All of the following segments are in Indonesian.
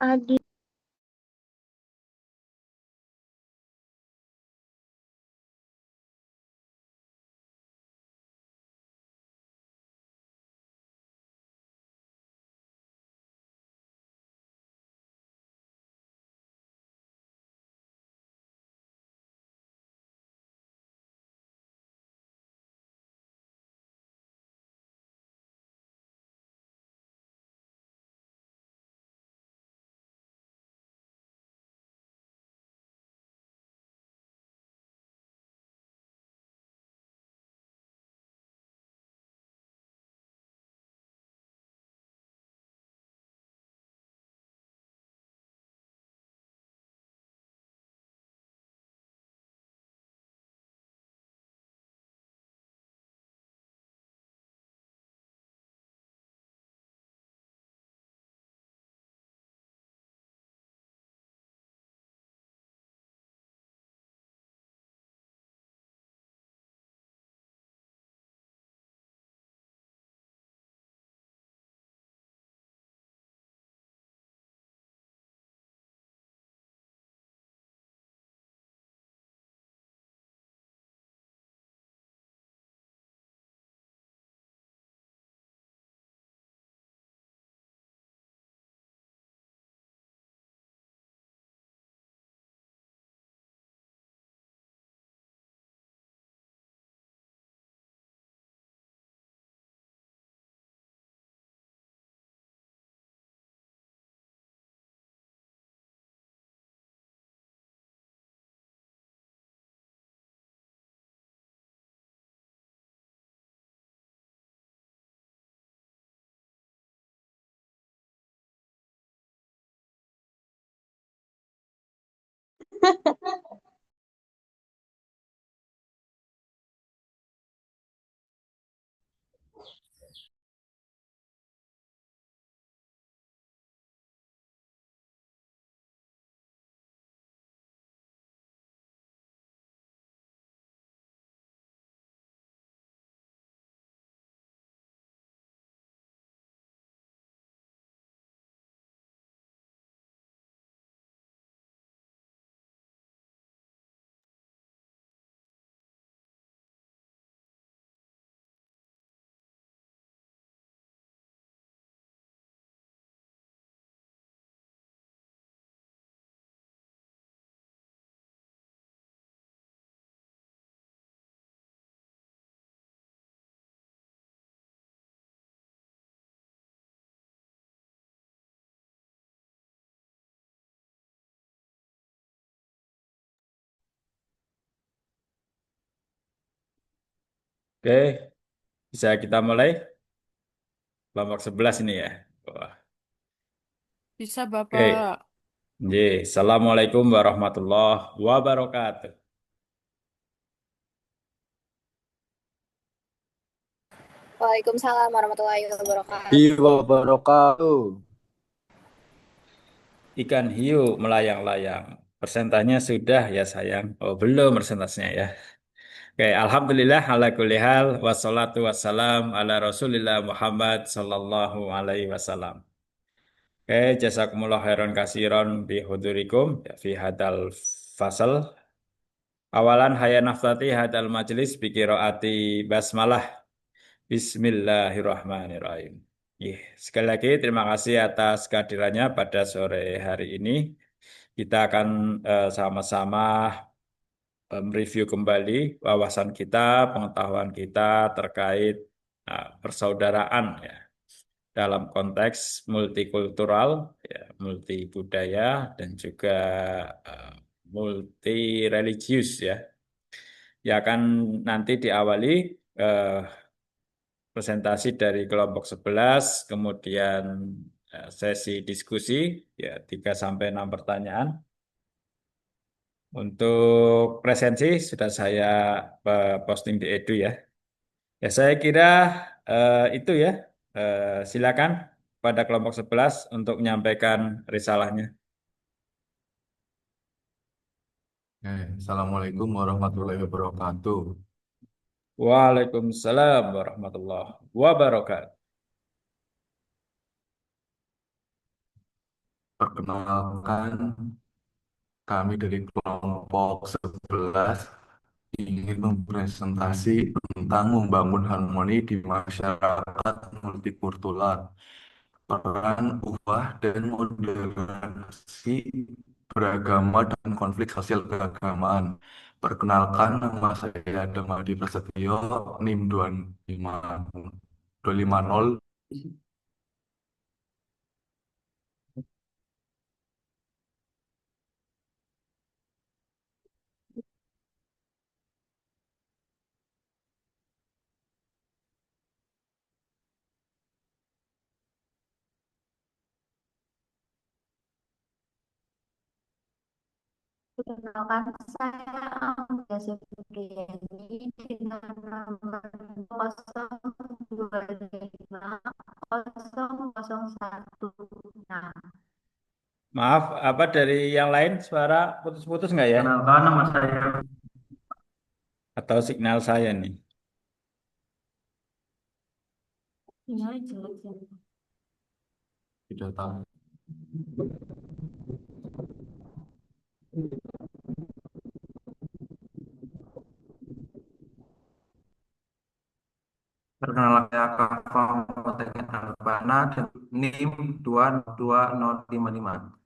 Adi, Oke, bisa kita mulai kelompok 11 ini ya. Wah. Bisa, Oke, Bapak. Assalamualaikum warahmatullahi wabarakatuh. Waalaikumsalam warahmatullahi Iwa wabarakatuh. wabarakatuh. Ikan hiu melayang-layang. Persentanya sudah ya sayang. Oh belum persentasenya ya. Oke, Alhamdulillah ala kulli hal. Wassalatu wassalam ala Rasulillah Muhammad sallallahu alaihi wasallam. Oke, jazakumullah khairan kasiron bi hudurikum ya, fi hadal fasal. Awalan haya naftati hadal majlis bi qiraati basmalah. Bismillahirrahmanirrahim. Sekali lagi terima kasih atas kehadirannya pada sore hari ini. Kita akan sama-sama mereview kembali wawasan kita, pengetahuan kita terkait persaudaraan ya, dalam konteks multikultural, ya, multi budaya dan juga multi religius ya. Ya akan nanti diawali eh, presentasi dari kelompok 11, kemudian sesi diskusi, ya 3 sampai 6 pertanyaan. Untuk presensi sudah saya posting di Edu ya. Ya saya kira itu ya. Silakan pada kelompok 11 untuk menyampaikan risalahnya. Assalamualaikum warahmatullahi wabarakatuh. Waalaikumsalam warahmatullahi wabarakatuh. Perkenalkan, kami dari kelompok 11 ingin mempresentasi tentang membangun harmoni di masyarakat multikultural, peran ukhuwah dan moderasi beragama dan konflik sosial keagamaan. Perkenalkan, nama saya Damadi Prasetyo, NIM 250. Perkenalkan, saya Amelia Supriyani dengan nomor 025001. Nah, Maaf, apa dari yang lain suara putus-putus nggak ya? Kenalkan, nama saya Atau signal saya nih? sinyalnya jelek ya. Tidak tahu. perkenalkan saya Kava Motekin Albana dan NIM 22055.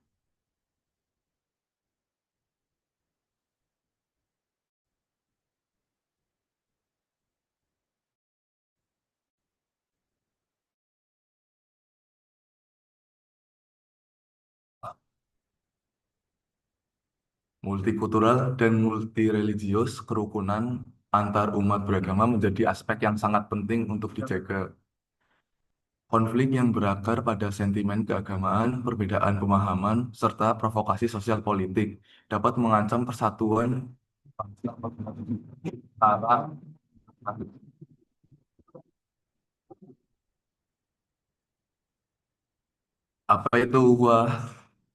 Multikultural dan multireligius, kerukunan antar umat beragama menjadi aspek yang sangat penting untuk dijaga. Konflik yang berakar pada sentimen keagamaan, perbedaan pemahaman, serta provokasi sosial politik dapat mengancam persatuan antara. Apa itu uhuah?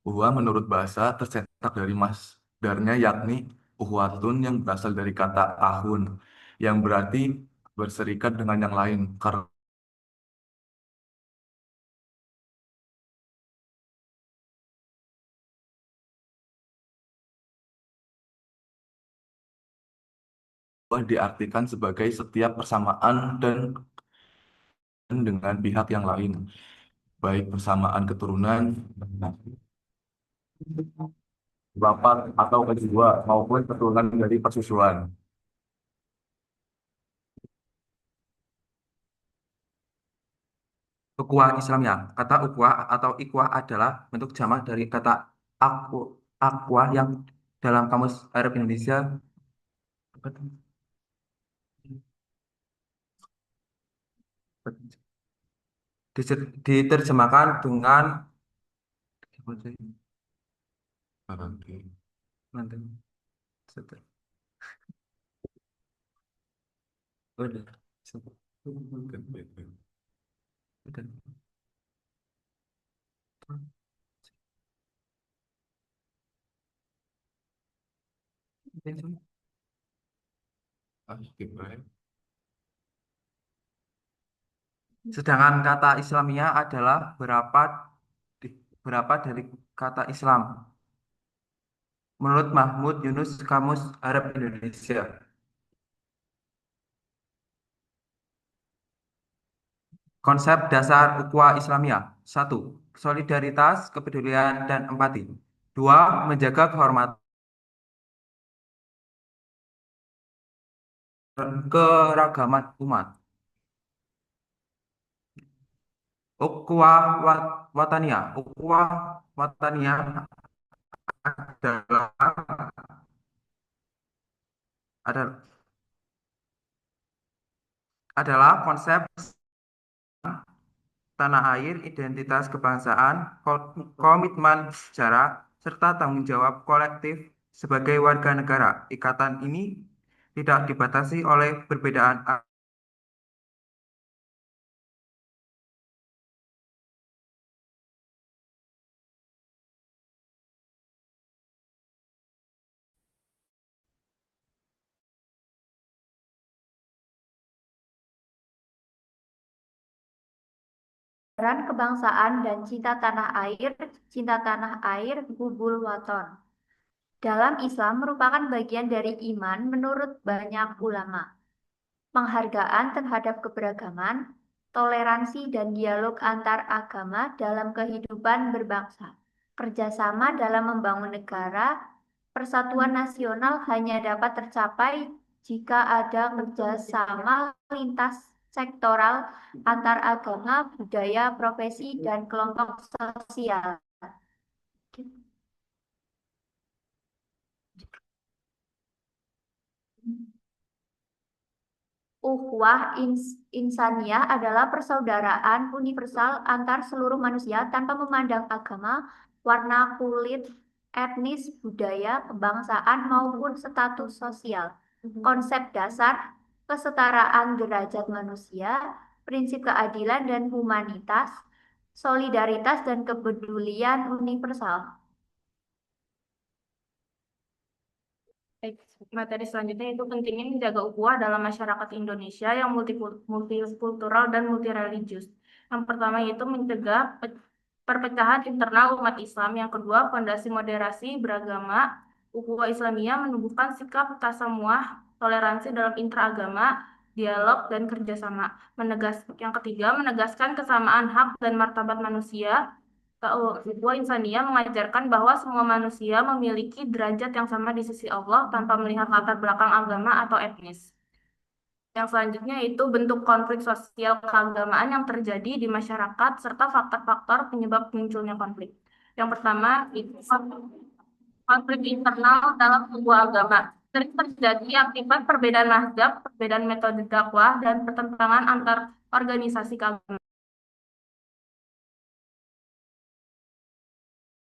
Uhuah menurut bahasa tercetak dari masdarnya, yakni uhuatun, yang berasal dari kata ahun yang berarti berserikat dengan yang lain. Karena uhuah diartikan sebagai setiap persamaan dan dengan pihak yang lain, baik persamaan keturunan, bapak atau kedua, maupun keturunan dari persusuan. Ukhuwah Islamnya. Kata ukhuwah atau ikhwah adalah bentuk jamak dari kata aku, akhwah yang dalam Kamus Arab Indonesia apa tuh? Diterjemahkan dengan Oke. nanti udah. Udah. Sedangkan kata Islamiyah adalah berapa dari kata Islam. Menurut Mahmud Yunus Kamus Arab Indonesia. Konsep dasar ukhuwah Islamiyah. 1. Solidaritas, kepedulian, dan empati. 2. Menjaga kehormatan dan keragaman umat. Ukhuwah Wataniyah. Ukhuwah Wataniyah adalah adalah adalah konsep tanah air, identitas kebangsaan, komitmen sejarah, serta tanggung jawab kolektif sebagai warga negara. Ikatan ini tidak dibatasi oleh perbedaan Ajaran kebangsaan dan cinta tanah air, hubul waton. Dalam Islam merupakan bagian dari iman menurut banyak ulama. Penghargaan terhadap keberagaman, toleransi dan dialog antar agama dalam kehidupan berbangsa. Kerjasama dalam membangun negara, persatuan nasional hanya dapat tercapai jika ada kerjasama lintas sektoral antar agama, budaya, profesi, dan kelompok sosial. Insaniyah adalah persaudaraan universal antar seluruh manusia tanpa memandang agama, warna kulit, etnis, budaya, kebangsaan, maupun status sosial. Konsep dasar kesetaraan derajat manusia, prinsip keadilan dan humanitas, solidaritas dan kepedulian universal. Baik, materi selanjutnya itu pentingnya menjaga ukhuwah dalam masyarakat Indonesia yang multikultural dan multireligius. Yang pertama itu mencegah perpecahan internal umat Islam. Yang kedua, fondasi moderasi beragama. Ukhuwah Islamiyah menumbuhkan sikap tasamuah, toleransi dalam intraagama, dialog dan kerjasama. Yang ketiga, menegaskan kesamaan hak dan martabat manusia. Ukhuwah Insaniyah mengajarkan bahwa semua manusia memiliki derajat yang sama di sisi Allah tanpa melihat latar belakang agama atau etnis. Yang selanjutnya itu bentuk konflik sosial keagamaan yang terjadi di masyarakat serta faktor-faktor penyebab munculnya konflik. Yang pertama itu konflik internal dalam sebuah agama. Sering terjadi akibat perbedaan mazhab, perbedaan metode dakwah, dan pertentangan antar organisasi keagamaan.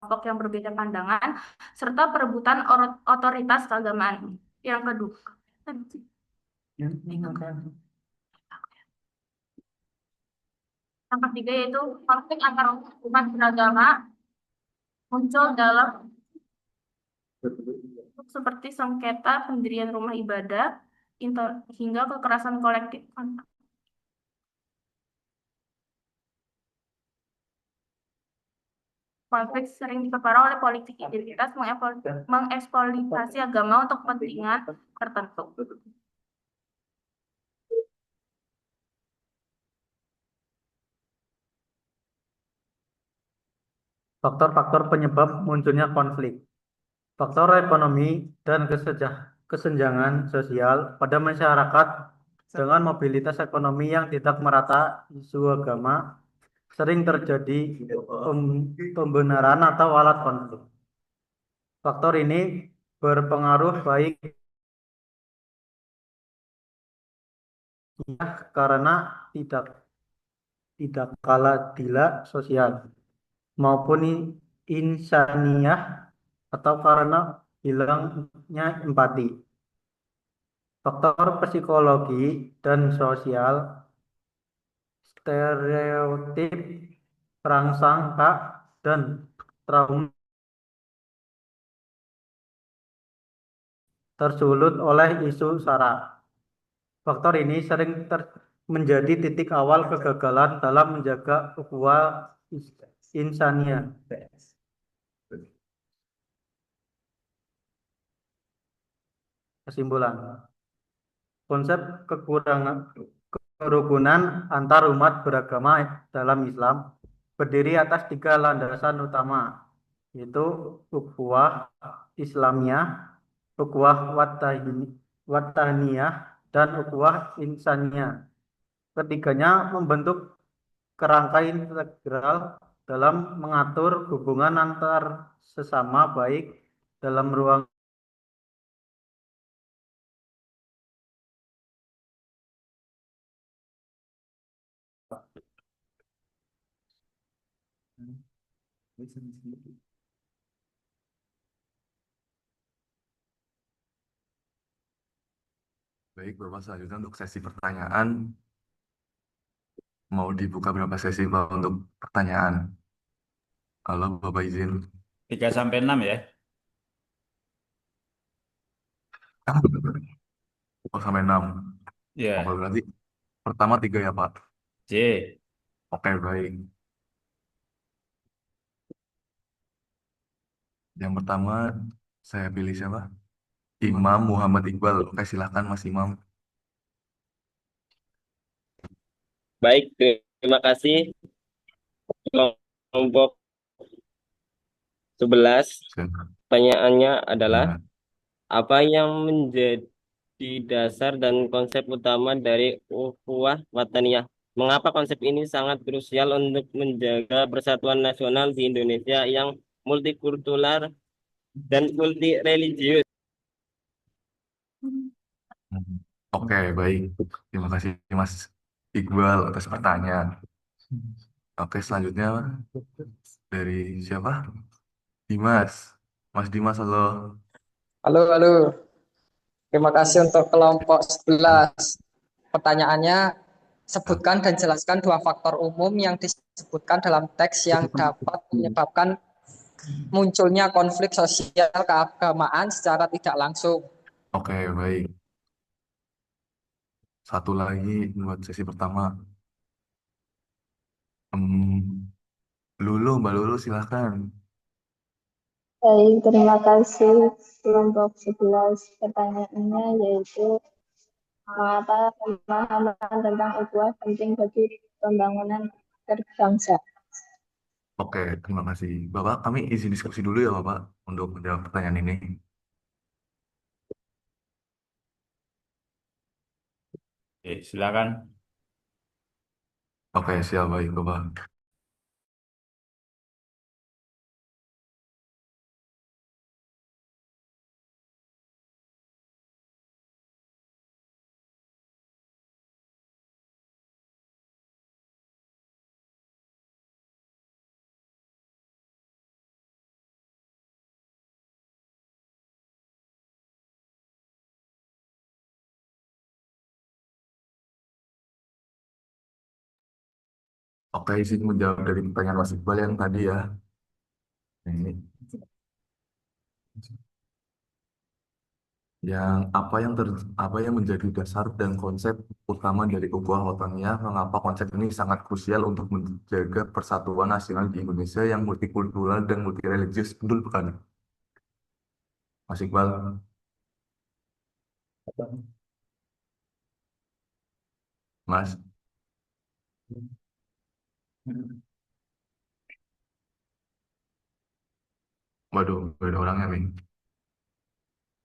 Kelompok yang berbeda pandangan, serta perebutan otoritas keagamaan. Yang kedua, yang ketiga yaitu konflik antar umat beragama muncul dalam seperti sengketa pendirian rumah ibadah hingga kekerasan kolektif. Konflik sering diperparah oleh politik identitas mengeksploitasi agama untuk kepentingan tertentu. Faktor-faktor penyebab munculnya konflik. Faktor ekonomi dan kesenjangan sosial pada masyarakat dengan mobilitas ekonomi yang tidak merata, isu agama sering terjadi pembenaran atau alat konflik. Faktor ini berpengaruh baik karena tidak kalah dila sosial maupun insaniyah atau karena hilangnya empati. Faktor psikologi dan sosial, stereotip, prasangka, dan trauma tersulut oleh isu SARA. Faktor ini sering menjadi titik awal kegagalan dalam menjaga ukhuwah insaniyah. Kesimpulan. Konsep kerukunan antar umat beragama dalam Islam berdiri atas 3 landasan utama, yaitu ukhuwah Islamiyah, ukhuwah wataniyah, dan ukhuwah insaniyah. Ketiganya membentuk kerangka integral dalam mengatur hubungan antar sesama baik dalam ruang Baik, Bapak, selanjutnya untuk sesi pertanyaan. Mau dibuka berapa sesi, Pak, untuk pertanyaan? Kalau Bapak izin. 3 sampai 6 ya. Oh, sampai 6. Ya. Oh, berarti pertama 3 ya, Pak. C. Oke, baik. Yang pertama, saya pilih siapa? Imam Muhammad Iqbal. Oke, silahkan Mas Imam. Baik, terima kasih. Kelompok 11, Silakan. pertanyaannya adalah, Ya. apa yang menjadi dasar dan konsep utama dari ukhuwah wataniyah? Mengapa konsep ini sangat krusial untuk menjaga persatuan nasional di Indonesia yang multikultural dan multireligius? Hmm. Oke, baik. Terima kasih Mas Iqbal atas pertanyaan. Oke, selanjutnya dari siapa? Dimas. Mas Dimas, halo. Halo, halo. Terima kasih untuk kelompok 11. Pertanyaannya, sebutkan dan jelaskan dua faktor umum yang disebutkan dalam teks yang dapat menyebabkan munculnya konflik sosial keagamaan secara tidak langsung. Oke, baik. Satu lagi buat sesi pertama. Hmm, Mbak Lulu silahkan. Baik, terima kasih kelompok 11. Pertanyaannya yaitu mengapa pemahaman tentang ukhuwah penting bagi pembangunan berbangsa? Oke, terima kasih. Bapak, kami izin diskusi dulu ya Bapak untuk menjawab pertanyaan ini. Silakan. Oke, siap baik Bapak. Oke, izin menjawab dari pertanyaan Mas Iqbal yang tadi ya. Ini yang apa yang menjadi dasar dan konsep utama dari ukhuwah wataniyah, mengapa konsep ini sangat krusial untuk menjaga persatuan nasional di Indonesia yang multikultural dan multireligius, betul bukan? Mas Iqbal. Mas. Waduh, beda orangnya nih.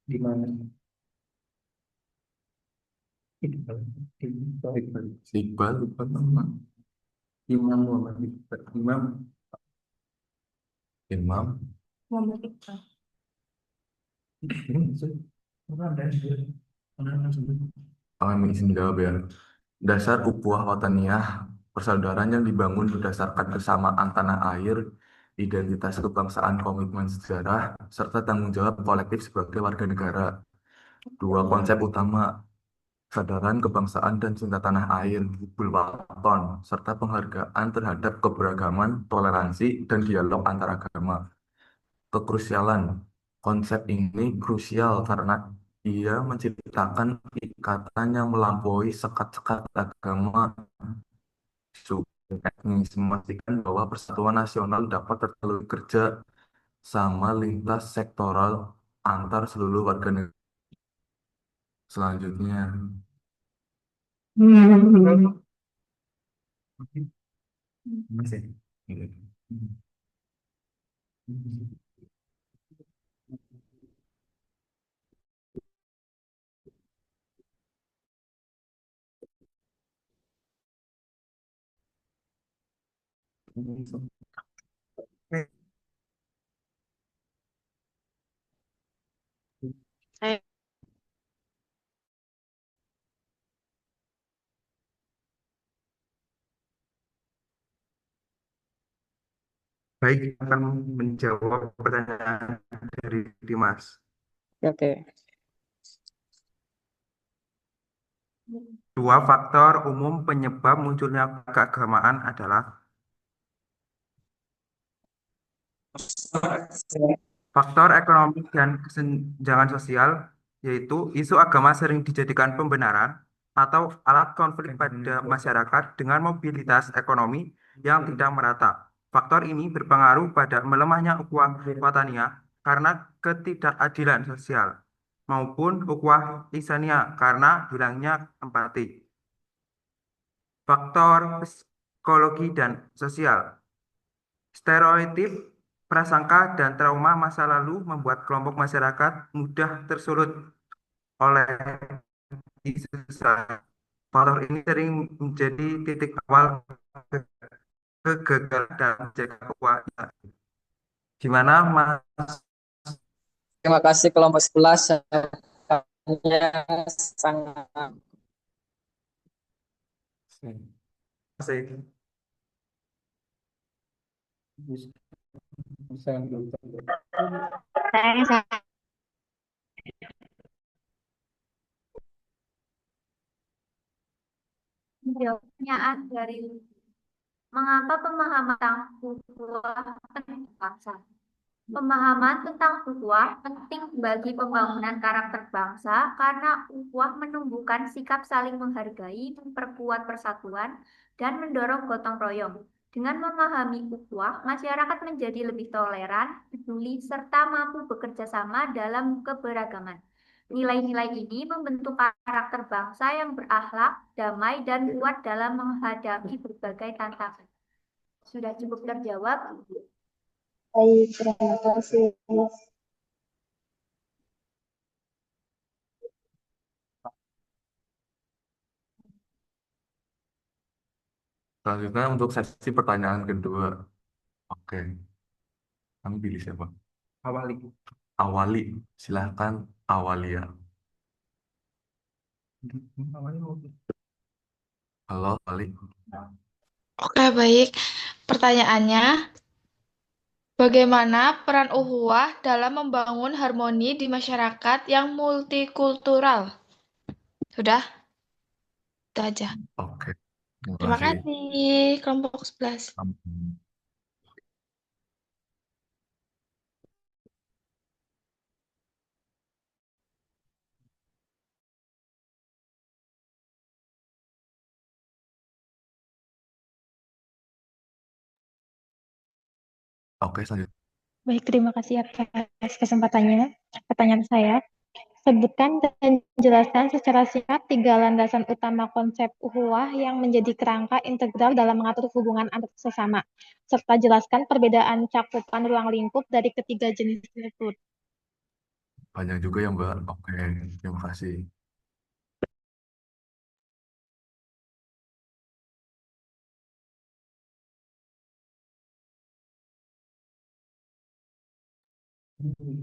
Di mana? Iqbal. Iqbal, lupa nama. Imam Muhammad Iqbal. Imam. Imam. Muhammad Iqbal. Kami izin jawab ya. Dasar ukhuwah wataniyah, persaudaraan yang dibangun berdasarkan kesamaan tanah air, identitas kebangsaan, komitmen sejarah, serta tanggung jawab kolektif sebagai warga negara. Dua konsep utama, kesadaran kebangsaan dan cinta tanah air, Hubul Waton, serta penghargaan terhadap keberagaman, toleransi, dan dialog antar agama. Kekrusialan. Konsep ini krusial karena ia menciptakan ikatan yang melampaui sekat-sekat agama, suku, etnis, memastikan bahwa persatuan nasional dapat terjalin kerja sama lintas sektoral antar seluruh warga negara. Selanjutnya, Baik, akan menjawab pertanyaan dari Dimas. Oke. Dua faktor umum penyebab munculnya keagamaan adalah faktor ekonomi dan kesenjangan sosial, yaitu isu agama sering dijadikan pembenaran atau alat konflik pada masyarakat dengan mobilitas ekonomi yang tidak merata. Faktor ini berpengaruh pada melemahnya ukhuwah wataniyah karena ketidakadilan sosial maupun ukhuwah insaniyah karena hilangnya empati. Faktor psikologi dan sosial. Stereotip, prasangka, dan trauma masa lalu membuat kelompok masyarakat mudah tersulut oleh isu sara. Faktor ini sering menjadi titik awal kegagalan dalam menjaga kekuatan. Gimana, Mas? Terima kasih kelompok 11. Jawabannya sangat Masih. Menjawab pertanyaan dari mengapa pemahaman tentang ukhuwah penting bangsa? Pemahaman tentang ukhuwah penting bagi pembangunan karakter bangsa karena ukhuwah menumbuhkan sikap saling menghargai, memperkuat persatuan, dan mendorong gotong royong. Dengan memahami ukhuwah, masyarakat menjadi lebih toleran, peduli, serta mampu bekerja sama dalam keberagaman. Nilai-nilai ini membentuk karakter bangsa yang berakhlak, damai, dan kuat dalam menghadapi berbagai tantangan. Sudah cukup terjawab? Baik, terima kasih. Selanjutnya untuk sesi pertanyaan kedua. Oke, kami pilih siapa? Awali. Awali, silahkan Awalia. Halo, Awali. Oke, baik. Pertanyaannya, bagaimana peran ukhuwah dalam membangun harmoni di masyarakat yang multikultural? Sudah? Itu aja. Oke, terima Terima kasih. kasih, kelompok 11. Oke, selanjutnya. Baik, terima kasih atas kesempatannya. Pertanyaan saya, sebutkan dan jelaskan secara singkat 3 landasan utama konsep ukhuwah yang menjadi kerangka integral dalam mengatur hubungan antar sesama, serta jelaskan perbedaan cakupan ruang lingkup dari ketiga jenis tersebut. Banyak juga ya, Mbak. Oke, terima kasih.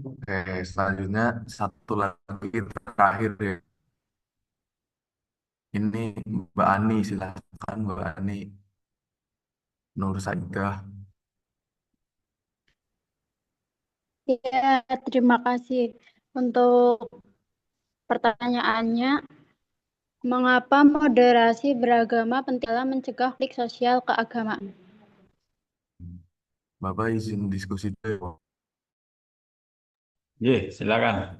Oke, selanjutnya satu lagi terakhir ya. Ini Mbak Ani, silahkan Mbak Ani Nur Saidah. Ya, terima kasih untuk pertanyaannya. Mengapa moderasi beragama penting dalam mencegah konflik sosial keagamaan? Bapak izin diskusi dulu. Ye, silakan.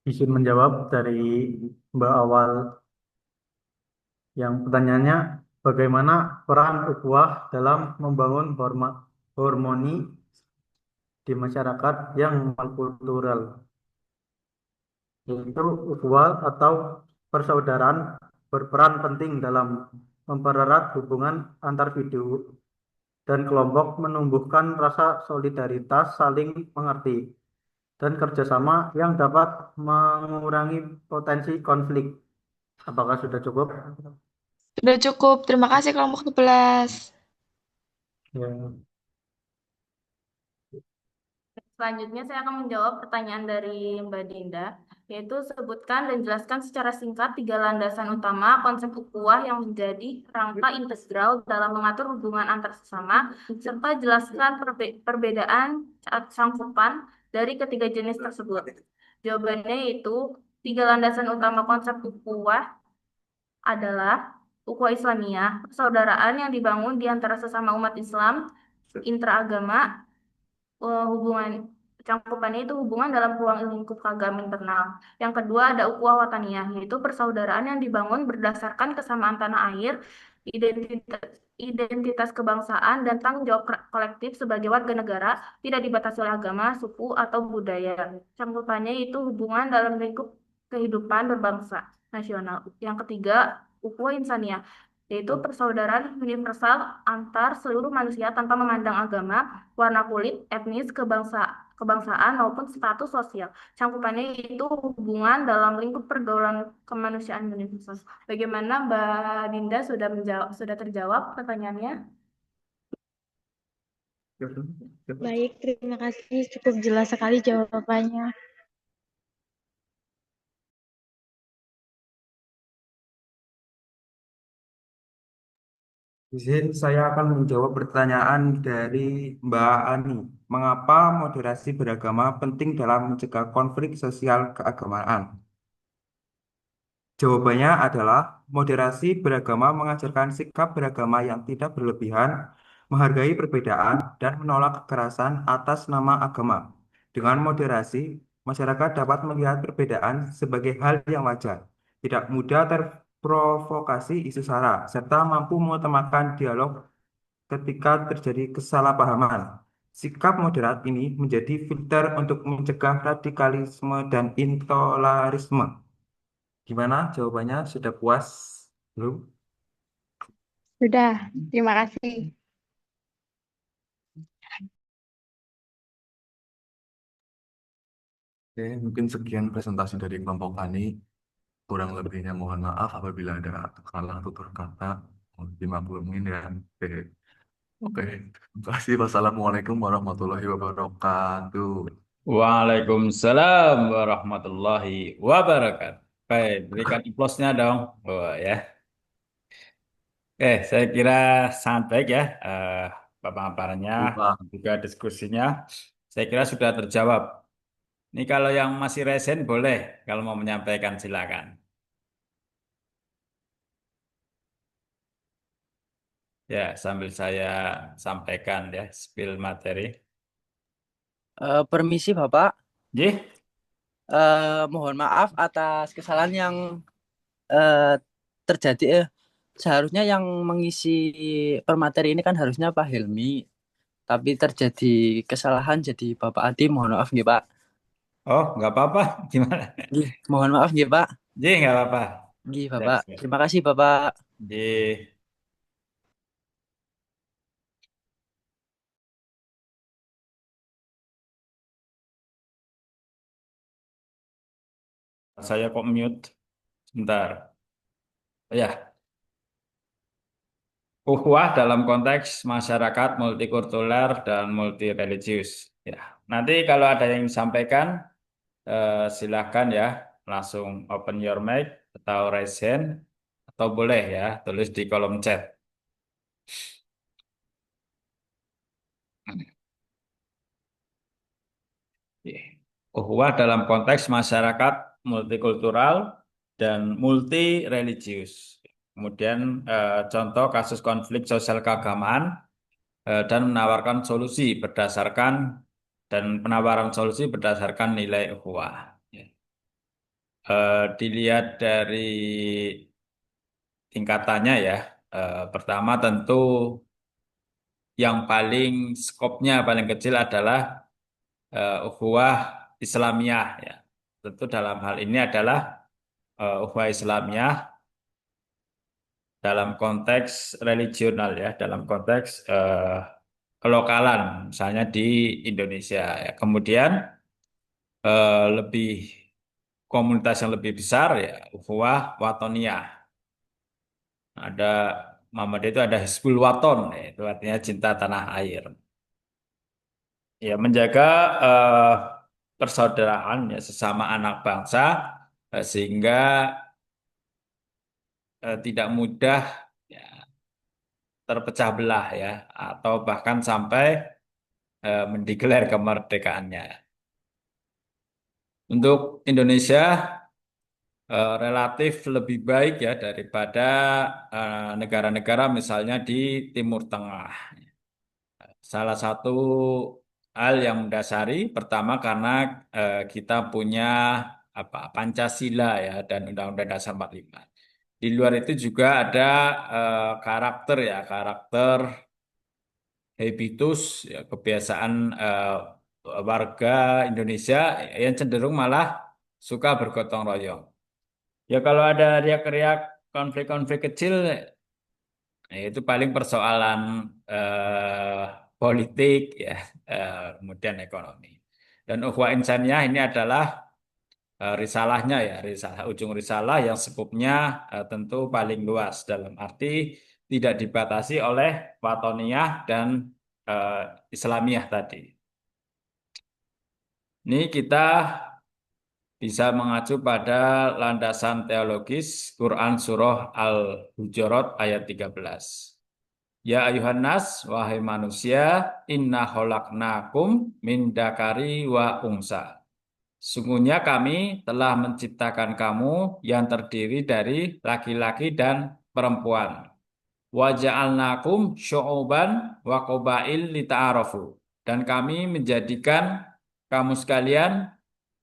Izin menjawab dari Mbak Awal Yang pertanyaannya, bagaimana peran ukhuwah dalam membangun harmoni di masyarakat yang multikultural? Yaitu ukhuwah atau persaudaraan berperan penting dalam mempererat hubungan antar individu dan kelompok, menumbuhkan rasa solidaritas, saling mengerti, dan kerjasama yang dapat mengurangi potensi konflik. Apakah sudah cukup? Sudah cukup. Terima kasih kelompok 11. Ya. Selanjutnya saya akan menjawab pertanyaan dari Mbak Dinda, yaitu sebutkan dan jelaskan secara singkat 3 landasan utama konsep ukhuwah yang menjadi kerangka integral dalam mengatur hubungan antar sesama, serta jelaskan perbedaan cangkupan dari ketiga jenis tersebut. Jawabannya yaitu 3 landasan utama konsep ukhuwah adalah ukhuwah Islamiyah, persaudaraan yang dibangun di antara sesama umat Islam, intraagama, hubungan cangkupannya itu hubungan dalam ruang lingkup keagamaan internal. Yang kedua ada ukhuwah wataniyah, yaitu persaudaraan yang dibangun berdasarkan kesamaan tanah air, identitas kebangsaan, dan tanggung jawab kolektif sebagai warga negara, tidak dibatasi oleh agama, suku, atau budaya. Cangkupannya itu hubungan dalam lingkup kehidupan berbangsa nasional. Yang ketiga, ukhuwah insaniyah, yaitu persaudaraan universal antar seluruh manusia tanpa memandang agama, warna kulit, etnis, kebangsaan maupun status sosial. Cangkupannya itu hubungan dalam lingkup pergaulan kemanusiaan universal. Bagaimana Mbak Dinda sudah terjawab pertanyaannya? Baik, terima kasih. Cukup jelas sekali jawabannya. Izin saya akan menjawab pertanyaan dari Mbak Ani. Mengapa moderasi beragama penting dalam mencegah konflik sosial keagamaan? Jawabannya adalah moderasi beragama mengajarkan sikap beragama yang tidak berlebihan, menghargai perbedaan, dan menolak kekerasan atas nama agama. Dengan moderasi, masyarakat dapat melihat perbedaan sebagai hal yang wajar, tidak mudah terprovokasi isu sara, serta mampu mengutamakan dialog ketika terjadi kesalahpahaman. Sikap moderat ini menjadi filter untuk mencegah radikalisme dan intolerisme. Gimana jawabannya? Sudah puas? Belum? Sudah, terima kasih. Oke, mungkin sekian presentasi dari kelompok Tani. Kurang lebihnya mohon maaf apabila ada kesalahan tutur kata. Mohon dimaklumin ya. Oke. Oke. Terima kasih. Wassalamualaikum warahmatullahi wabarakatuh. Waalaikumsalam warahmatullahi wabarakatuh. Baik, berikan aplausnya dong. Oh ya. Saya kira sangat baik ya pemaparannya, Lupa. juga diskusinya. Saya kira sudah terjawab. Ini kalau yang masih resen boleh, kalau mau menyampaikan silakan. Ya, sambil saya sampaikan ya, spill materi. Permisi Bapak, Nggih, mohon maaf atas kesalahan yang eh, terjadi. Seharusnya yang mengisi permateri ini kan harusnya Pak Helmi, tapi terjadi kesalahan jadi Bapak Adi. Mohon maaf nggih Pak. oh nggak apa-apa, gimana? Nggih, mohon maaf nggih Pak. Nggih, nggak apa-apa. Nggih Siap, Bapak. siap. Terima kasih Bapak. Nggih. Saya kok mute. Sebentar. Ya, ukhuwah dalam konteks masyarakat multikultural dan multireligius. Ya, nanti kalau ada yang disampaikan, silahkan ya, langsung open your mic atau raise hand, atau boleh ya, tulis di kolom chat. Ukhuwah dalam konteks masyarakat multikultural dan multireligius. Kemudian contoh kasus konflik sosial keagamaan dan penawaran solusi berdasarkan nilai ukhuwah. Dilihat dari tingkatannya ya. Pertama tentu yang paling skopnya paling kecil adalah ukhuwah Islamiyah ya. Tentu dalam hal ini adalah ukhuwah Islamiyah dalam konteks religional ya, dalam konteks kelokalan, misalnya di Indonesia ya. Kemudian lebih komunitas yang lebih besar ya, ukhuwah Watoniyah. Ada Muhammad itu ada Hizbul Waton, ya, itu artinya cinta tanah air. Ya, menjaga eh, persaudaraan ya sesama anak bangsa sehingga tidak mudah ya, terpecah belah ya atau bahkan sampai mendeklar kemerdekaannya. Untuk Indonesia relatif lebih baik ya daripada negara-negara misalnya di Timur Tengah. Salah satu hal yang mendasari pertama karena kita punya apa Pancasila ya dan Undang-Undang Dasar 45. Di luar itu juga ada karakter ya, karakter habitus ya, kebiasaan warga Indonesia yang cenderung malah suka bergotong royong. Ya kalau ada riak-riak konflik-konflik kecil itu paling persoalan politik ya, kemudian ekonomi. Dan ukhuwah insaniyah ini adalah risalahnya ya, risalah ujung risalah yang skupnya tentu paling luas dalam arti tidak dibatasi oleh Watoniyah dan Islamiyah tadi. Ini kita bisa mengacu pada landasan teologis Quran Surah Al-Hujurat ayat 13. Ya ayuhan nas, wahai manusia, inna khalaqnakum min dakari wa unsa. Sungguhnya kami telah menciptakan kamu yang terdiri dari laki-laki dan perempuan. Wa ja'alnakum syu'uban wa qabail lita'arafu. Dan kami menjadikan kamu sekalian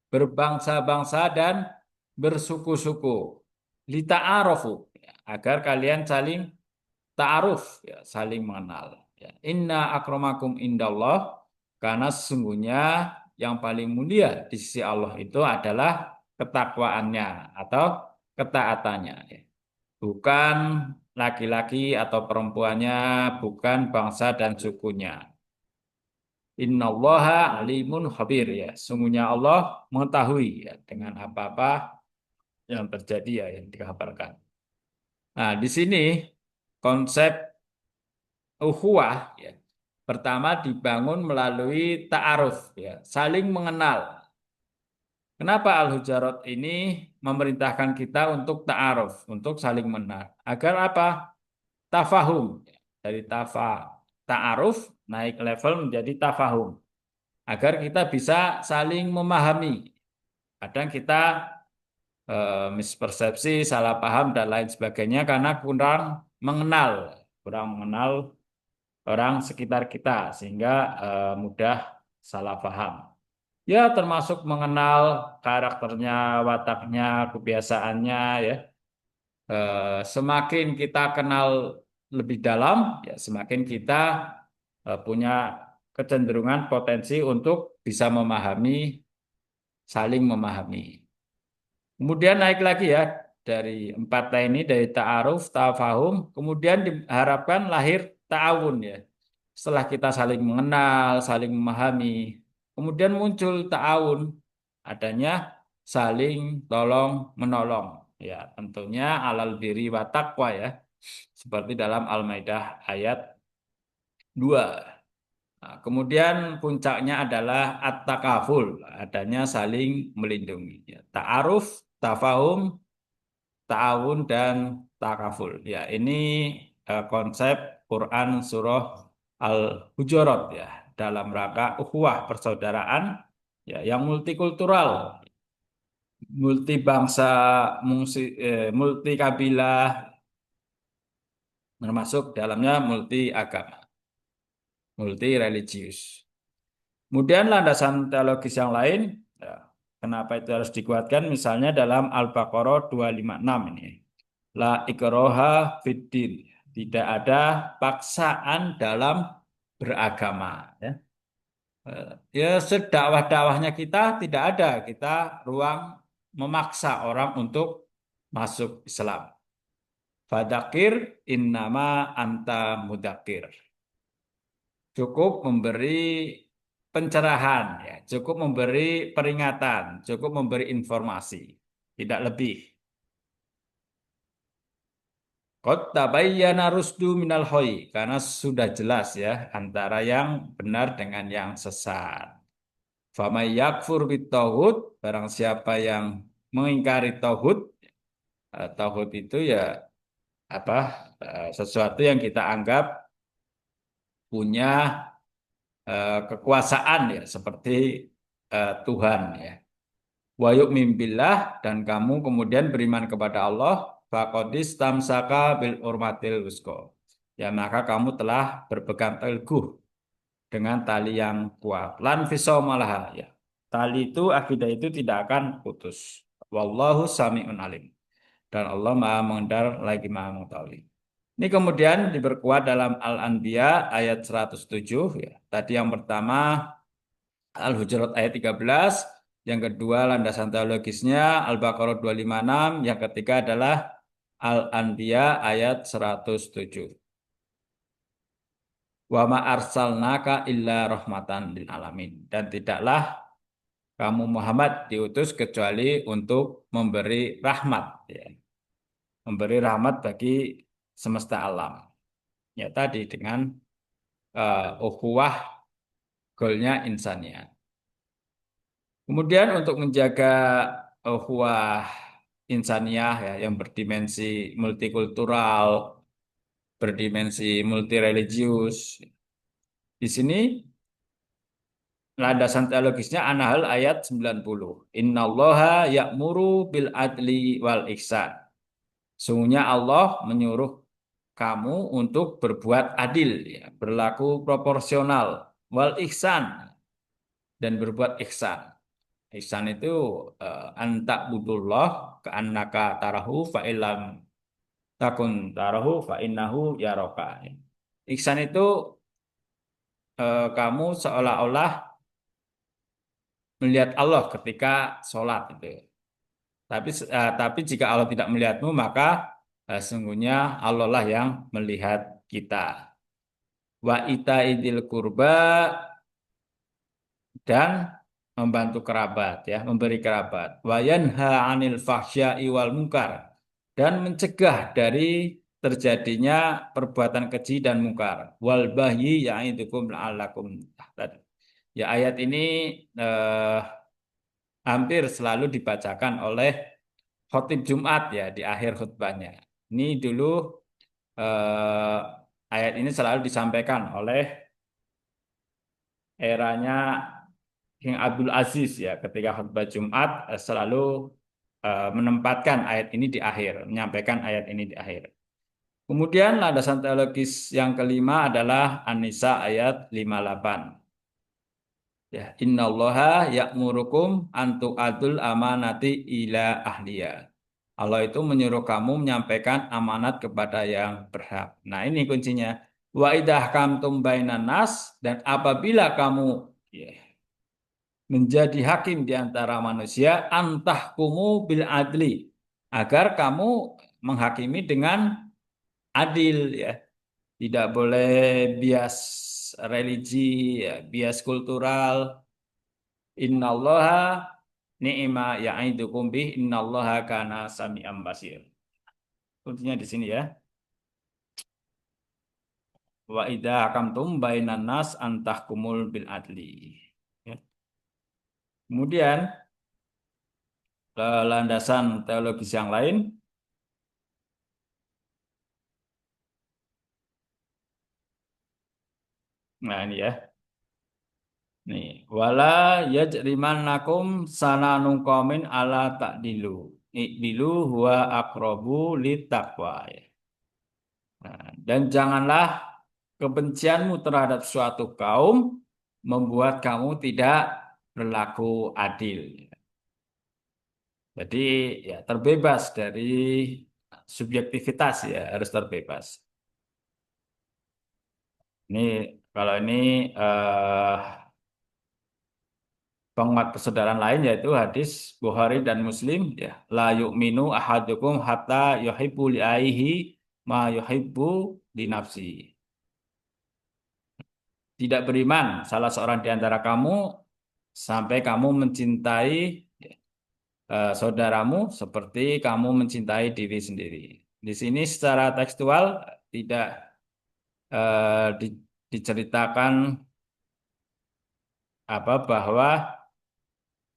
berbangsa-bangsa dan bersuku-suku. Lita'arafu. Agar kalian saling ta'aruf, ya, saling mengenal. Ya. Inna akramakum indallah. Karena sesungguhnya yang paling mulia di sisi Allah itu adalah ketakwaannya atau ketaatannya. Bukan laki-laki atau perempuannya, bukan bangsa dan sukunya. Innallaha alimun khabir ya. Sungguhnya Allah mengetahui ya dengan apa-apa yang terjadi ya yang dikabarkan. Nah, di sini konsep ukhuwah ya. Pertama dibangun melalui ta'aruf ya, saling mengenal. Kenapa Al-Hujurat ini memerintahkan kita untuk ta'aruf, untuk saling mengenal? Agar apa? Tafahum. Dari ta'aruf naik level menjadi tafahum. Agar kita bisa saling memahami. Kadang kita mispersepsi, salah paham, dan lain sebagainya karena kurang mengenal orang sekitar kita sehingga mudah salah paham. Ya termasuk mengenal karakternya, wataknya, kebiasaannya ya. Semakin kita kenal lebih dalam, ya semakin kita punya kecenderungan potensi untuk bisa memahami, saling memahami. Kemudian naik lagi ya dari empat ini dari ta'aruf, tafahum, kemudian diharapkan lahir ta'awun ya. Setelah kita saling mengenal, saling memahami, kemudian muncul ta'awun, adanya saling tolong menolong. Ya, tentunya alal birri wa taqwa ya. Seperti dalam Al-Maidah ayat 2. Nah, kemudian puncaknya adalah at-takaful, adanya saling melindungi. Ya, ta'aruf, tafahum, ta'awun, dan takaful. Ya, ini konsep Quran Surah Al-Hujurat ya, dalam rangka ukhuwah persaudaraan ya, yang multikultural, multi bangsa, multi kabilah, termasuk dalamnya multi agama, multi religius. Kemudian landasan teologis yang lain, ya, kenapa itu harus dikuatkan? Misalnya dalam Al-Baqarah 256 ini. La ikroha fiddin. Tidak ada paksaan dalam beragama. Ya. Ya sedakwah-dakwahnya kita tidak ada. Kita ruang memaksa orang untuk masuk Islam. Fadakir innama anta mudakir. Cukup memberi pencerahan, ya. Cukup memberi peringatan, cukup memberi informasi. Tidak lebih. Qad tabayyana rusdu minal hoy, karena sudah jelas ya antara yang benar dengan yang sesat. Famay yakfur bitauhud, barang siapa yang mengingkari tauhid, tauhid itu ya apa? Sesuatu yang kita anggap punya kekuasaan ya seperti Tuhan ya. Wa yu'min billah, dan kamu kemudian beriman kepada Allah, faqadis tamsaka bil urmatil wusko. Ya maka kamu telah berpegang teguh dengan tali yang kuat. Lan fisomalaha ya. Tali itu, akidah itu tidak akan putus. Wallahu sami'un alim. Dan Allah Maha mendengar lagi Maha mengetahui. Ini kemudian diperkuat dalam Al-Anbiya ayat 107 ya. Tadi yang pertama Al-Hujurat ayat 13, yang kedua landasan teologisnya Al-Baqarah 256, yang ketiga adalah Al-Anbiya ayat 107. Wa ma arsalnaka illa rahmatan lil alamin. Dan tidaklah kamu Muhammad diutus kecuali untuk memberi rahmat ya. Memberi rahmat bagi semesta alam. Ya tadi dengan ukhuwah goalnya insaniyah. Kemudian untuk menjaga ukhuwah insaniyah ya, yang berdimensi multikultural, berdimensi multireligius. Di sini landasan teologisnya An-Nahl ayat 90. Innallaha ya'muru bil adli wal ihsan. Sungguhnya Allah menyuruh kamu untuk berbuat adil, ya, berlaku proporsional, wal ihsan, dan berbuat ihsan. Ihsan itu anta budullah ka'annaka tarahu fa illam takun tarahu fa innahu yaraka. Ihsan itu kamu seolah-olah melihat Allah ketika sholat itu. Tapi jika Allah tidak melihatmu, maka sesungguhnya Allah lah yang melihat kita. Wa itaidil kurba, dan membantu kerabat ya, memberi kerabat. Wa yanha 'anil fahsya'i wal munkar, dan mencegah dari terjadinya perbuatan keji dan mungkar. Wal bahyi ya'idukum la'allakum tahtadun. Ya ayat ini hampir selalu dibacakan oleh khotib Jumat ya di akhir khutbahnya. Ini dulu ayat ini selalu disampaikan oleh eranya King Abdul Aziz ya ketika khutbah Jumat selalu menempatkan ayat ini di akhir, menyampaikan ayat ini di akhir. Kemudian landasan teologis yang kelima adalah An-Nisa ayat 58. Ya, innallaha ya'murukum an tu'adul amanati ila ahliya. Allah itu menyuruh kamu menyampaikan amanat kepada yang berhak. Nah, ini kuncinya. Wa idza ahkamtum bainan nas, dan apabila kamu menjadi hakim di antara manusia, antahkumu bil adli, agar kamu menghakimi dengan adil ya. Tidak boleh bias religi, ya, bias kultural. Innallaha ni'ma ya'idukum bih innallaha kana sami'an basir. Kuncinya di sini ya. Wa idza hakamtum bainan nas antahkumul bil adli. Ya. Kemudian landasan teologis yang lain nah ini ya. Nih, wala yajrimannakum sananun qaumin ala ta'dilu. Iqdilu huwa aqrabu littaqwa. Nah, dan janganlah kebencianmu terhadap suatu kaum membuat kamu tidak berlaku adil. Jadi ya terbebas dari subjektivitas ya, harus terbebas. Ini kalau ini eh, penguat persaudaraan lain yaitu hadis Bukhari dan Muslim ya, la yu'minu ahadukum hatta yuhibbu li aihi ma yuhibbu li nafsi. Tidak beriman salah seorang di antara kamu sampai kamu mencintai saudaramu seperti kamu mencintai diri sendiri. Di sini secara tekstual tidak diceritakan apa bahwa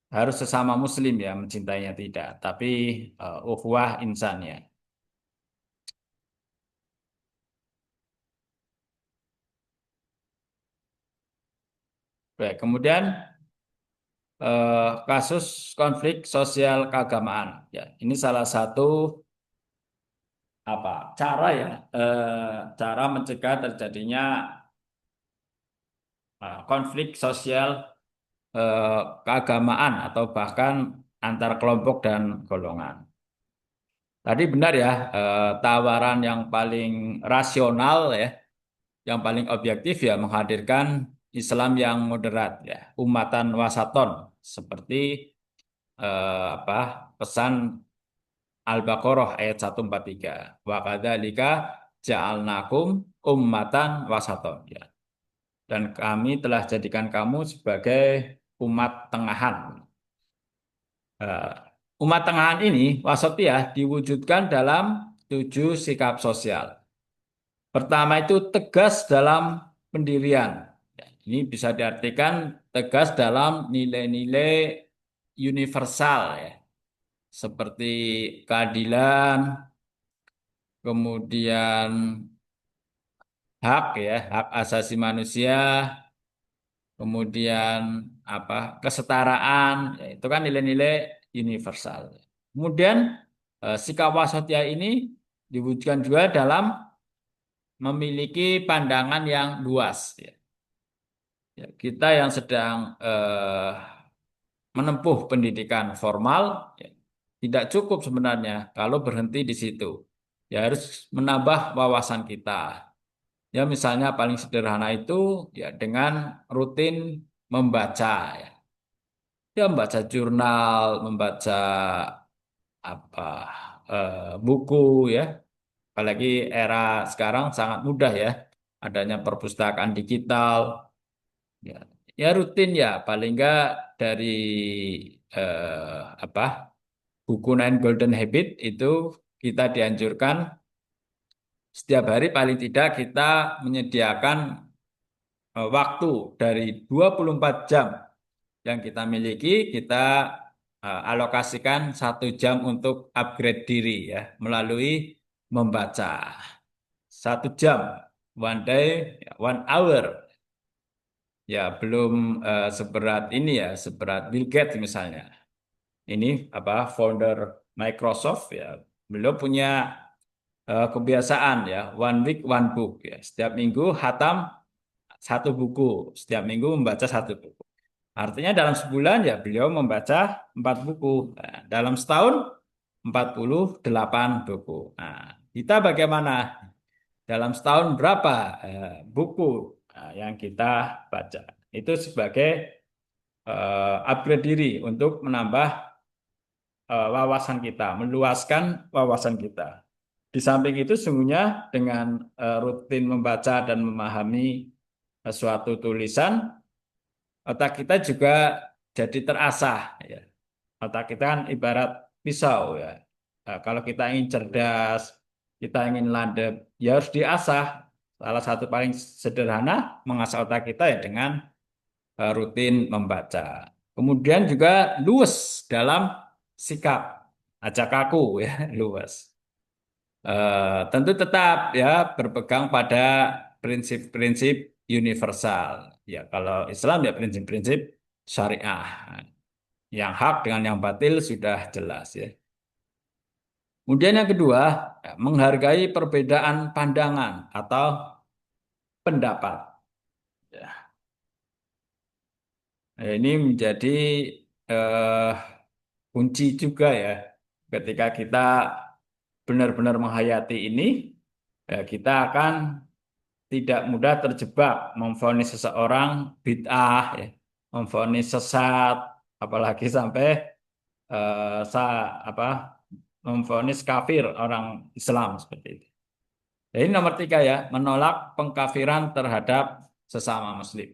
harus sesama muslim ya mencintainya, tidak, tapi ukhuwah insannya. Baik, kemudian kasus konflik sosial keagamaan ya, ini salah satu apa cara ya, cara mencegah terjadinya konflik sosial keagamaan atau bahkan antar kelompok dan golongan. Tadi benar ya, tawaran yang paling rasional ya, yang paling objektif ya menghadirkan Islam yang moderat ya, umatan wasaton seperti apa pesan Al-Baqarah ayat 143. Wa kadzalika ja'alnakum ummatan wasaton ya. Dan kami telah jadikan kamu sebagai umat tengahan. Umat tengahan ini, wasatiyah, diwujudkan dalam 7 sikap sosial. Pertama itu tegas dalam pendirian. Ya, ini bisa diartikan tegas dalam nilai-nilai universal ya, seperti keadilan, kemudian hak ya, hak asasi manusia, kemudian apa kesetaraan, ya, itu kan nilai-nilai universal. Kemudian sikap wasatiyah ini diwujudkan juga dalam memiliki pandangan yang luas. Ya. Ya, kita yang sedang menempuh pendidikan formal, ya, tidak cukup sebenarnya kalau berhenti di situ. Ya harus menambah wawasan kita. Ya misalnya paling sederhana itu ya dengan rutin membaca ya. Ya membaca jurnal, membaca apa buku ya. Apalagi era sekarang sangat mudah ya, adanya perpustakaan digital. Ya, ya rutin ya, paling enggak dari apa buku Nine Golden Habit itu kita dianjurkan setiap hari paling tidak kita menyediakan waktu dari 24 jam yang kita miliki, kita alokasikan 1 jam untuk upgrade diri ya melalui membaca. 1 jam, 1 day, 1 hour. Ya belum seberat ini ya, seberat Bill Gates misalnya. Ini apa founder Microsoft ya, beliau punya kebiasaan ya, 1 week 1 book ya. Setiap minggu hatam 1 buku, setiap minggu membaca 1 buku. Artinya dalam sebulan ya beliau membaca 4 buku. Nah, dalam setahun 48 buku. Nah, kita bagaimana? Dalam setahun berapa buku yang kita baca? Itu sebagai upgrade diri untuk menambah wawasan kita, meluaskan wawasan kita. Di samping itu sungguhnya dengan rutin membaca dan memahami suatu tulisan, otak kita juga jadi terasah. Ya. Otak kita kan ibarat pisau ya. Kalau kita ingin cerdas, kita ingin landep, ya harus diasah. Salah satu paling sederhana mengasah otak kita ya dengan rutin membaca. Kemudian juga luwes dalam sikap, ajak kaku ya, luwes. Tentu tetap ya berpegang pada prinsip-prinsip universal. Ya kalau Islam ya prinsip-prinsip syariah. Yang hak dengan yang batil sudah jelas ya. Kemudian yang kedua, ya, menghargai perbedaan pandangan atau pendapat. Ya. Nah, ini menjadi kunci juga ya ketika kita benar-benar menghayati ini, ya kita akan tidak mudah terjebak memvonis seseorang bid'ah, ya, memvonis sesat, apalagi sampai memvonis kafir orang Islam seperti itu. Jadi nomor 3 ya, menolak pengkafiran terhadap sesama Muslim.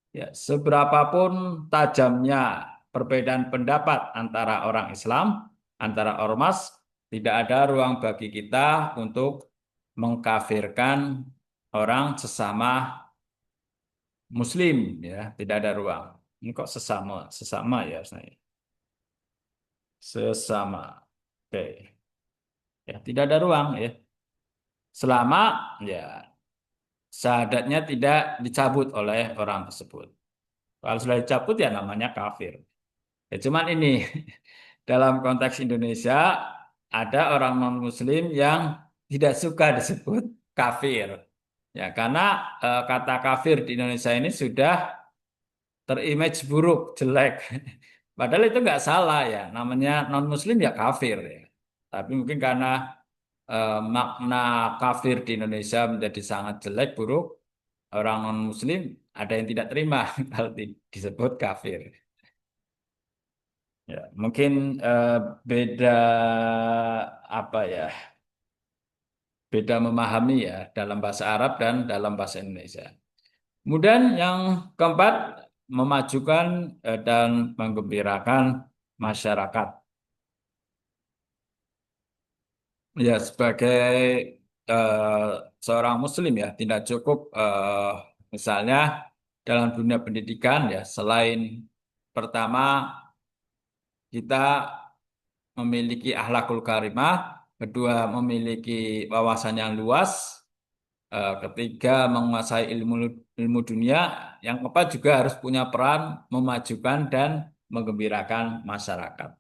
Ya, seberapapun tajamnya perbedaan pendapat antara orang Islam, antara ormas, tidak ada ruang bagi kita untuk mengkafirkan orang sesama Muslim, ya, tidak ada ruang. Ini kok sesama ya saya. Sesama. Oke. Ya, tidak ada ruang ya. Selama ya syahadatnya tidak dicabut oleh orang tersebut. Kalau sudah dicabut ya namanya kafir. Ya, cuman ini dalam konteks Indonesia ada orang non-Muslim yang tidak suka disebut kafir. Ya, karena kata kafir di Indonesia ini sudah terimage buruk, jelek. Padahal itu nggak salah ya, namanya non-Muslim ya kafir ya. Tapi mungkin karena makna kafir di Indonesia menjadi sangat jelek, buruk, orang non-Muslim ada yang tidak terima kalau disebut kafir. Ya, mungkin beda apa ya, beda memahami ya dalam bahasa Arab dan dalam bahasa Indonesia. Kemudian yang keempat, memajukan dan menggembirakan masyarakat. Ya, sebagai seorang Muslim ya, tidak cukup misalnya dalam dunia pendidikan ya, selain pertama kita memiliki akhlakul karimah, kedua memiliki wawasan yang luas, ketiga menguasai ilmu dunia, yang keempat juga harus punya peran memajukan dan menggembirakan masyarakat.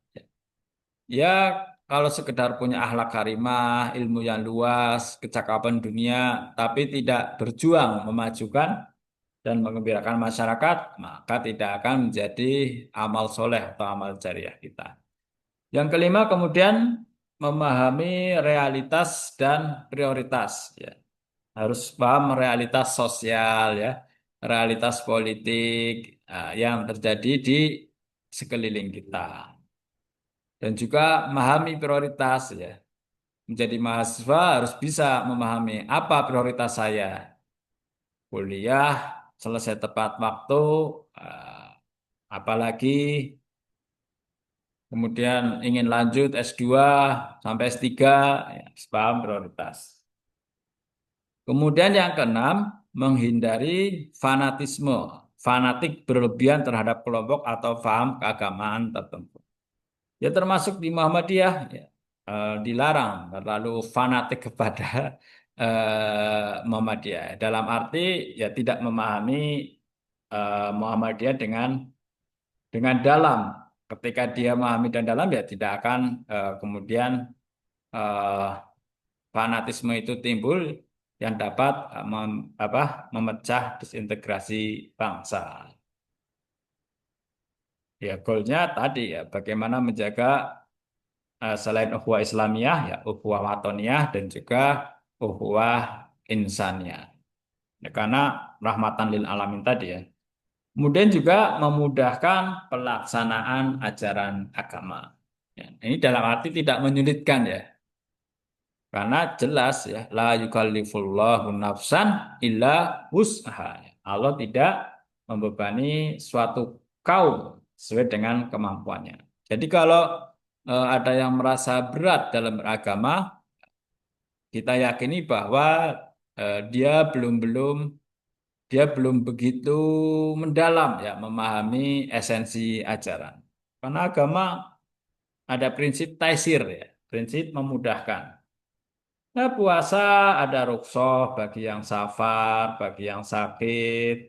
Ya, kalau sekedar punya akhlak karimah, ilmu yang luas, kecakapan dunia, tapi tidak berjuang memajukan dan menggembirakan masyarakat, maka tidak akan menjadi amal soleh atau amal jariah kita. Yang kelima kemudian memahami realitas dan prioritas. Ya. Harus paham realitas sosial, ya, realitas politik yang terjadi di sekeliling kita. Dan juga memahami prioritas ya. Menjadi mahasiswa harus bisa memahami apa prioritas saya. Kuliah selesai tepat waktu, apalagi kemudian ingin lanjut S2 sampai S3, ya, paham prioritas. Kemudian yang keenam, menghindari fanatisme, fanatik berlebihan terhadap kelompok atau paham keagamaan tertentu. Ya termasuk di Muhammadiyah ya, dilarang terlalu fanatik kepada Muhammadiyah. Dalam arti ya tidak memahami Muhammadiyah dengan dalam. Ketika dia memahami dan dalam ya tidak akan kemudian fanatisme itu timbul yang dapat memecah disintegrasi bangsa. Ya, goalnya tadi ya, bagaimana menjaga selain ukhuwah Islamiyah, ya ukhuwah watoniyah dan juga ukhuwah insaniyah. Ya, karena rahmatan lil alamin tadi ya. Kemudian juga memudahkan pelaksanaan ajaran agama. Ya, ini dalam arti tidak menyulitkan ya. Karena jelas ya, la yukallifullahu nafsan illa wus'aha. Allah tidak membebani suatu kaum sesuai dengan kemampuannya. Jadi kalau ada yang merasa berat dalam beragama, kita yakini bahwa dia belum begitu mendalam ya memahami esensi ajaran. Karena agama ada prinsip taisir ya, prinsip memudahkan. Nah, puasa ada rukhsah bagi yang safar, bagi yang sakit,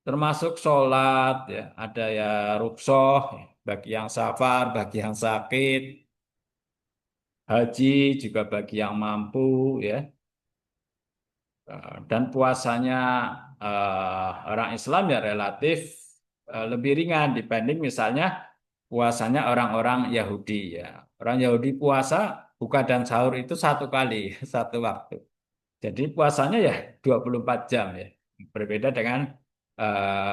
termasuk sholat ya, ada ya rukhsah bagi yang safar, bagi yang sakit, haji juga bagi yang mampu ya. Dan puasanya orang Islam ya relatif lebih ringan dibanding misalnya puasanya orang-orang Yahudi ya. Orang Yahudi puasa buka dan sahur itu satu kali, satu waktu. Jadi puasanya ya 24 jam ya. Berbeda dengan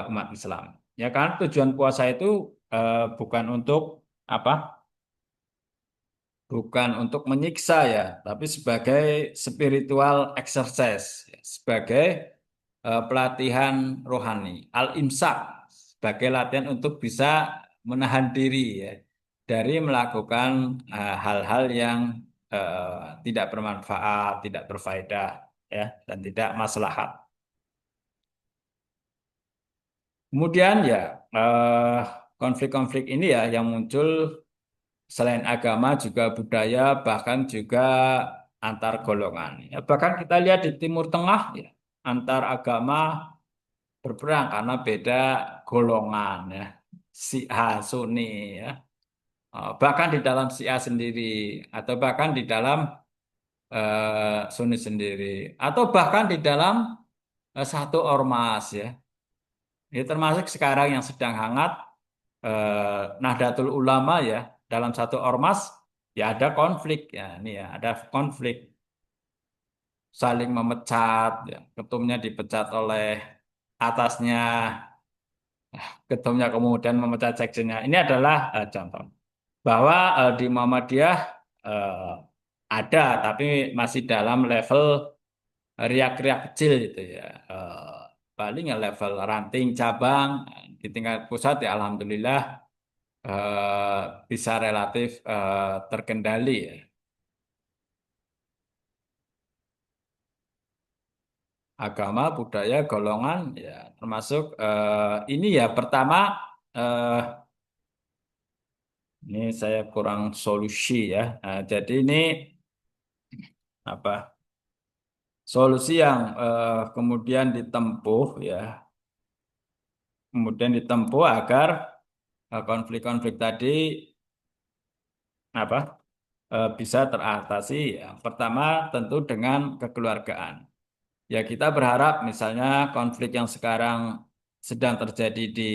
umat Islam. Ya kan tujuan puasa itu bukan untuk apa? Bukan untuk menyiksa ya, tapi sebagai spiritual exercise, ya, sebagai pelatihan rohani, al-imsak, sebagai latihan untuk bisa menahan diri ya dari melakukan hal-hal yang tidak bermanfaat, tidak berfaedah ya dan tidak maslahat. Kemudian ya konflik-konflik ini ya yang muncul selain agama juga budaya bahkan juga antar golongan. Ya, bahkan kita lihat di Timur Tengah ya antar agama berperang karena beda golongan ya. Syiah Sunni ya. Bahkan di dalam Syiah sendiri atau bahkan di dalam Sunni sendiri atau bahkan di dalam satu ormas ya. Ini termasuk sekarang yang sedang hangat Nahdlatul Ulama ya dalam satu ormas ya ada konflik ya ini ya ada konflik saling memecat ya. Ketumnya dipecat oleh atasnya, ketumnya kemudian memecat sekjennya. Ini adalah contoh bahwa di Muhammadiyah eh, ada tapi masih dalam level riak-riak kecil gitu ya. Paling ya level ranting cabang di tingkat pusat ya alhamdulillah bisa relatif terkendali ya. Agama, budaya, golongan ya termasuk ini ya pertama ini saya kurang solusi ya. Jadi ini apa solusi yang kemudian ditempuh ya kemudian ditempuh agar konflik-konflik tadi apa bisa teratasi. Yang pertama tentu dengan kekeluargaan. Ya kita berharap misalnya konflik yang sekarang sedang terjadi di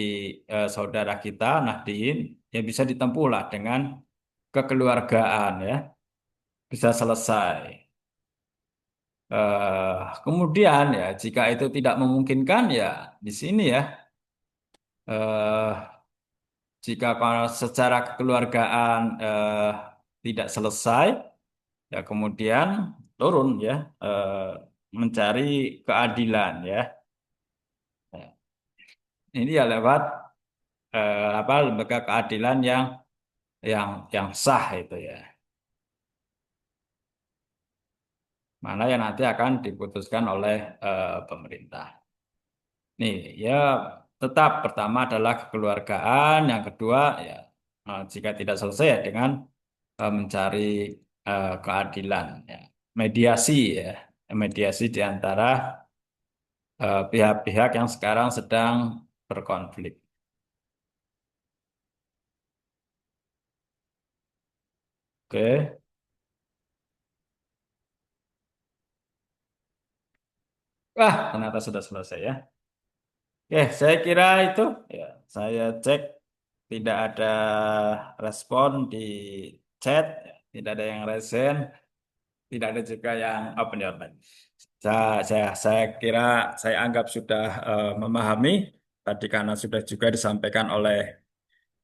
saudara kita Nahdien ya bisa ditempuh lah dengan kekeluargaan ya bisa selesai. Kemudian ya jika itu tidak memungkinkan ya di sini ya jika secara kekeluargaan tidak selesai ya kemudian turun ya mencari keadilan ya. Ini ya lewat lembaga keadilan yang sah itu ya. Mana yang nanti akan diputuskan oleh pemerintah. Nih ya tetap pertama adalah kekeluargaan, yang kedua ya jika tidak selesai ya dengan mencari keadilan ya. Mediasi ya, mediasi di antara pihak-pihak yang sekarang sedang berkonflik. Oke. Wah, ternyata sudah selesai ya. Oke, saya kira itu ya. Saya cek tidak ada respon di chat, tidak ada yang resen, tidak ada juga yang open jawaban. Saya kira saya anggap sudah memahami tadi karena sudah juga disampaikan oleh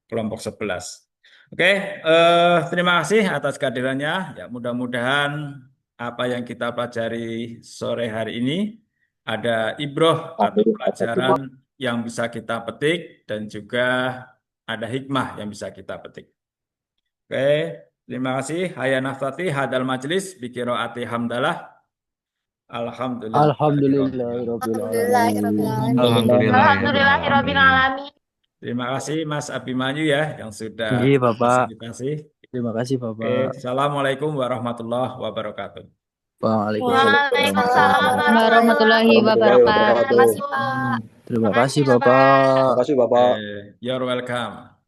kelompok 11. Oke, terima kasih atas kehadirannya. Ya, mudah-mudahan apa yang kita pelajari sore hari ini ada ibroh atau pelajaran yang bisa kita petik dan juga ada hikmah yang bisa kita petik. Oke, terima kasih. Haya naftati hadal majlis bikiroati hamdalah. Alhamdulillah. Alhamdulillahirobbilalamin. Alhamdulillahirrabbilalamin. Terima kasih Mas Abimanyu ya yang sudah Iya, Bapak. fasilitasi. Terima kasih, Oke, Bapak. Assalamualaikum warahmatullahi wabarakatuh. Waalaikumsalam warahmatullahi wabarakatuh. Terima kasih, Pak. Terima kasih, Bapak. Terima kasih Bapak. You're welcome.